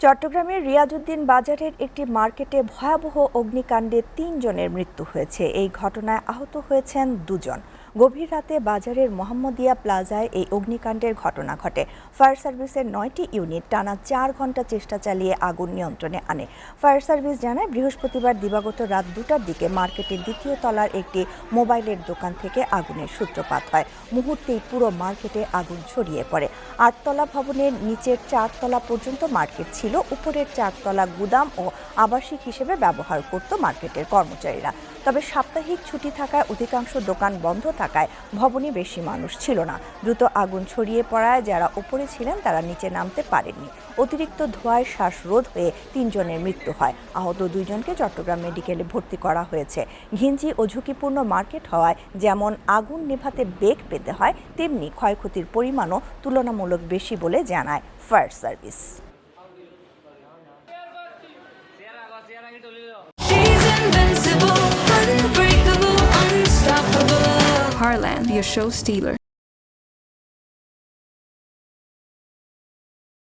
চট্টগ্রামের রিয়াজউদ্দিন বাজারের একটি মার্কেটে ভয়াবহ অগ্নিকাণ্ডে ৩ জনের মৃত্যু হয়েছে। এই ঘটনায় আহত হয়েছেন ২ জন। গভীর রাতে বাজারের মোহাম্মদিয়া প্লাজায় এই অগ্নিকাণ্ডের ঘটনা ঘটে। ফায়ার সার্ভিসের ৯টি ইউনিট টানা ৪ ঘণ্টা চেষ্টা চালিয়ে আগুন নিয়ন্ত্রণে আনে। ফায়ার সার্ভিস জানায়, বৃহস্পতিবার দিবাগত রাত ২টার দিকে মার্কেটের দ্বিতীয় তলার একটি মোবাইলের দোকান থেকে আগুনের সূত্রপাত হয়। মুহূর্তেই পুরো মার্কেটে আগুন ছড়িয়ে পড়ে। ৮তলা ভবনের নিচের ৪ তলা পর্যন্ত মার্কেট ছিল। উপরের ৪ তলা গুদাম ও আবাসিক হিসেবে ব্যবহার করত মার্কেটের কর্মচারীরা। তবে সাপ্তাহিক ছুটি থাকায় অধিকাংশ দোকান বন্ধ থাকায় ভবনে বেশি মানুষ ছিল না। দ্রুত আগুন ছড়িয়ে পড়ায় যারা উপরে ছিলেন তারা নিচে নামতে পারেননি। অতিরিক্ত ধোঁয়ায় শ্বাসরোধ হয়ে ৩ জনের মৃত্যু হয়। আহত ২ জনকে চট্টগ্রাম মেডিকেলে ভর্তি করা হয়েছে। ঘিঞ্জি ও ঝুঁকিপূর্ণ মার্কেট হওয়ায় যেমন আগুন নেভাতে বেগ পেতে হয়, তেমনি ক্ষয়ক্ষতির পরিমাণও তুলনামূলক বেশি বলে জানায় fire service. Heartland, your show stealer.